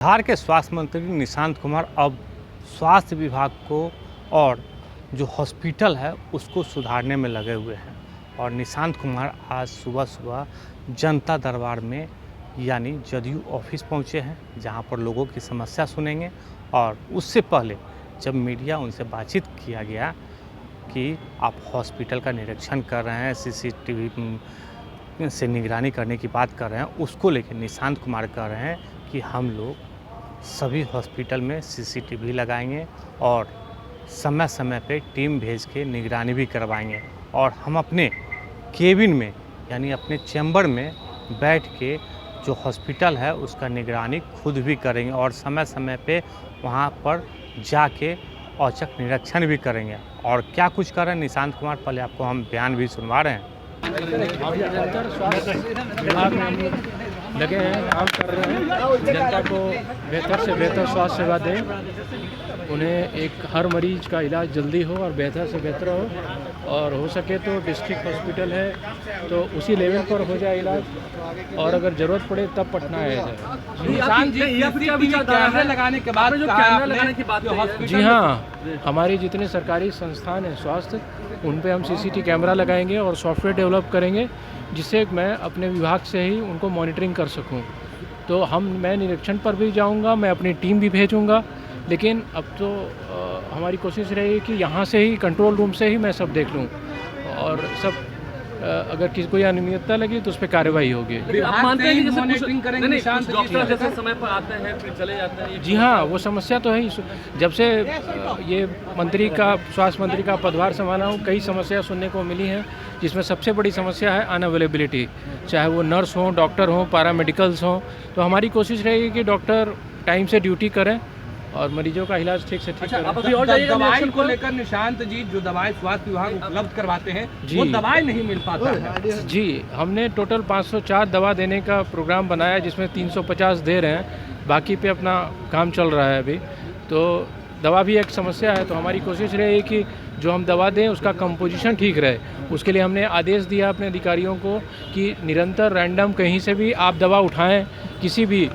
बिहार के स्वास्थ्य मंत्री निशांत कुमार अब स्वास्थ्य विभाग को और जो हॉस्पिटल है उसको सुधारने में लगे हुए हैं। और निशांत कुमार आज सुबह सुबह जनता दरबार में यानी जदयू ऑफिस पहुंचे हैं, जहां पर लोगों की समस्या सुनेंगे। और उससे पहले जब मीडिया उनसे बातचीत किया गया कि आप हॉस्पिटल का निरीक्षण कर रहे हैं, सीसीटीवी से निगरानी करने की बात कर रहे हैं, उसको लेकर निशांत कुमार कह रहे हैं कि हम लोग सभी हॉस्पिटल में सीसीटीवी लगाएंगे और समय समय पे टीम भेज के निगरानी भी करवाएंगे। और हम अपने केबिन में यानी अपने चैम्बर में बैठ के जो हॉस्पिटल है उसका निगरानी खुद भी करेंगे और समय समय पे वहाँ पर जाके औचक निरीक्षण भी करेंगे। और क्या कुछ कर रहे हैं निशांत कुमार, पहले आपको हम बयान भी सुनवा रहे हैं। विभाग में हम लगे हैं, काम कर रहे हैं, जनता को बेहतर से बेहतर स्वास्थ्य सेवा दें, उन्हें एक हर मरीज का इलाज जल्दी हो और बेहतर से बेहतर हो। और हो सके तो डिस्ट्रिक्ट हॉस्पिटल है तो उसी लेवल पर हो जाए इलाज, और अगर ज़रूरत पड़े तब पटना आया जाए। लगाने के बाद जो कैमरा लगाने की बात है, जी हाँ, हमारे जितने सरकारी संस्थान हैं स्वास्थ्य, उन पे हम सीसीटीवी कैमरा लगाएंगे और सॉफ्टवेयर डेवलप करेंगे जिससे मैं अपने विभाग से ही उनको मॉनिटरिंग कर सकूं। तो मैं निरीक्षण पर भी जाऊंगा, मैं अपनी टीम भी भेजूंगा, लेकिन अब तो हमारी कोशिश रहेगी कि यहाँ से ही कंट्रोल रूम से ही मैं सब देख लूँ और सब अगर किसी कोई अनियमितता लगी तो उस पर कार्रवाई होगी। आप मानते हैं कि मॉनिटरिंग करेंगे, निशांत डॉक्टर जैसे समय पर आते हैं फिर चले जाते हैं? जी हाँ, वो समस्या तो है ही। जब से ये स्वास्थ्य मंत्री का पदभार संभाला हूँ, कई समस्या सुनने को मिली हैं, जिसमें सबसे बड़ी समस्या है अनअवेलेबिलिटी, चाहे वो नर्स हों, डॉक्टर हों, पैरामेडिकल्स हों। तो हमारी कोशिश रहेगी कि डॉक्टर टाइम से ड्यूटी करें और मरीजों का इलाज ठीक से ठीक करें। अभी और दवाई को लेकर निशांत जी, जो दवाई स्वास्थ्य विभाग उपलब्ध करवाते हैं वो दवाई नहीं मिल पाता है। जी, हमने टोटल 504 दवा देने का प्रोग्राम बनाया, जिसमें 350 दे रहे हैं, बाकी पे अपना काम चल रहा है अभी। तो दवा भी एक समस्या है, तो हमारी कोशिश रहेगी कि जो हम दवा दें उसका कंपोजिशन ठीक रहे। उसके लिए हमने आदेश दिया अपने अधिकारियों को कि निरंतर रैंडम कहीं से भी आप दवा उठाएं, किसी भी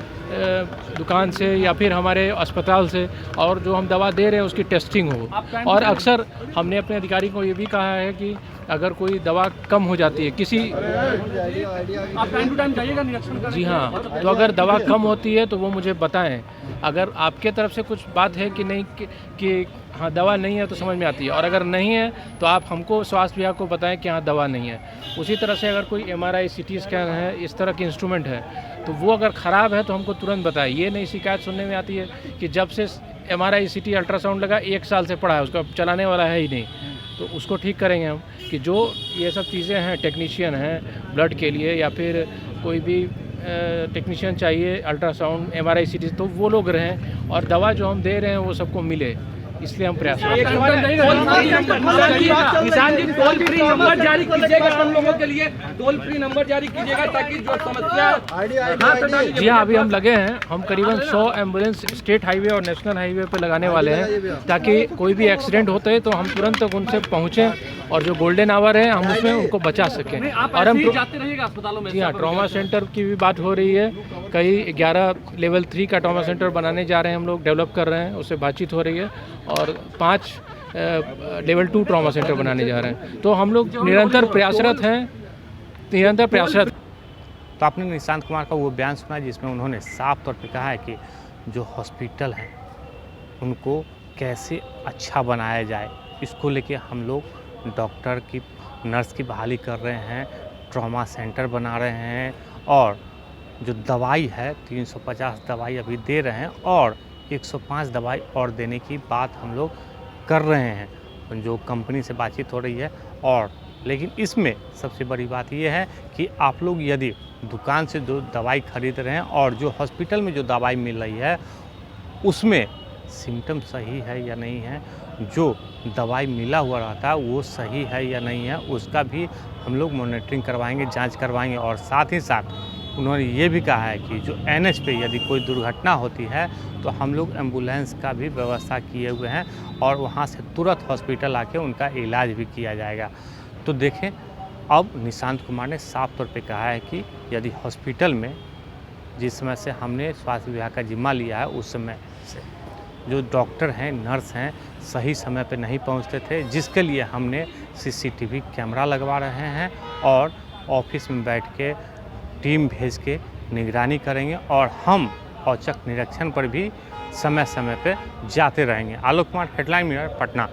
दुकान से या फिर हमारे अस्पताल से, और जो हम दवा दे रहे हैं उसकी टेस्टिंग हो। और अक्सर हमने अपने अधिकारी को ये भी कहा है कि अगर कोई दवा कम हो जाती है किसी, आप टाइम टू टाइम जाइएगा निरीक्षण करने। जी हाँ, तो अगर दवा कम होती है तो वो मुझे बताएं। अगर आपके तरफ से कुछ बात है कि नहीं कि हाँ दवा नहीं है तो समझ में आती है, और अगर नहीं है तो आप हमको स्वास्थ्य विभाग को बताएं कि हाँ दवा नहीं है। उसी तरह से अगर कोई MRI CT स्कैन है, इस तरह के इंस्ट्रूमेंट है, तो वो अगर ख़राब है तो हमको तुरंत बताएं। ये नहीं शिकायत सुनने में आती है कि जब से MRI CT अल्ट्रासाउंड लगा 1 साल से पड़ा है, उसका चलाने वाला है ही नहीं। तो उसको ठीक करेंगे हम कि जो ये सब चीज़ें हैं, टेक्नीशियन हैं ब्लड के लिए या फिर कोई भी टेक्नीशियन चाहिए अल्ट्रासाउंड MRI CT, तो वो लोग रहें और दवा जो हम दे रहे हैं वो सबको मिले, इसलिए हम प्रयास कर रहे हैं। निशांत जी, टोल फ्री नंबर जारी कीजिएगा हम लोगों के लिए, टोल फ्री नंबर जारी कीजिएगा ताकि जो समस्या। जी हाँ, अभी हम लगे हैं, हम करीबन 100 एम्बुलेंस स्टेट हाईवे और नेशनल हाईवे पे लगाने वाले हैं, ताकि कोई भी एक्सीडेंट होते है तो हम तुरंत तक उनसे पहुँचें और जो गोल्डन आवर है हम उसमें उनको बचा सकें। और हम जाते रहिएगा अस्पतालों में। जी हाँ, ट्रॉमा सेंटर की भी बात हो रही है, कई 11 लेवल 3 का ट्रॉमा सेंटर बनाने जा रहे हैं, हम लोग डेवलप कर रहे हैं, उससे बातचीत हो रही है, और 5 लेवल 2 ट्रॉमा सेंटर बनाने जा रहे हैं। तो हम लोग निरंतर प्रयासरत हैं। तो आपने निशांत कुमार का वो बयान सुना जिसमें उन्होंने साफ तौर पे कहा है कि जो हॉस्पिटल है उनको कैसे अच्छा बनाया जाए, इसको लेके हम लोग डॉक्टर की, नर्स की बहाली कर रहे हैं, ट्रॉमा सेंटर बना रहे हैं, और जो दवाई है 350 दवाई अभी दे रहे हैं और 105 दवाई और देने की बात हम लोग कर रहे हैं, जो कंपनी से बातचीत हो रही है। और लेकिन इसमें सबसे बड़ी बात यह है कि आप लोग यदि दुकान से जो दवाई खरीद रहे हैं और जो हॉस्पिटल में जो दवाई मिल रही है उसमें सिम्टम सही है या नहीं है, जो दवाई मिला हुआ रहता है वो सही है या नहीं है, उसका भी हम लोग मॉनिटरिंग करवाएंगे, जांच करवाएंगे। और साथ ही साथ उन्होंने ये भी कहा है कि जो NH पे यदि कोई दुर्घटना होती है तो हम लोग एम्बुलेंस का भी व्यवस्था किए हुए हैं और वहाँ से तुरंत हॉस्पिटल आके उनका इलाज भी किया जाएगा। तो देखें, अब निशांत कुमार ने साफ तौर पे कहा है कि यदि हॉस्पिटल में जिस समय से हमने स्वास्थ्य विभाग का जिम्मा लिया है उस समय से जो डॉक्टर हैं, नर्स हैं, सही समय पे नहीं पहुंचते थे, जिसके लिए हमने सीसीटीवी कैमरा लगवा रहे हैं और ऑफिस में बैठ के टीम भेज के निगरानी करेंगे और हम औचक निरीक्षण पर भी समय समय पे जाते रहेंगे। Alok Kumar, headline mirror, Patna.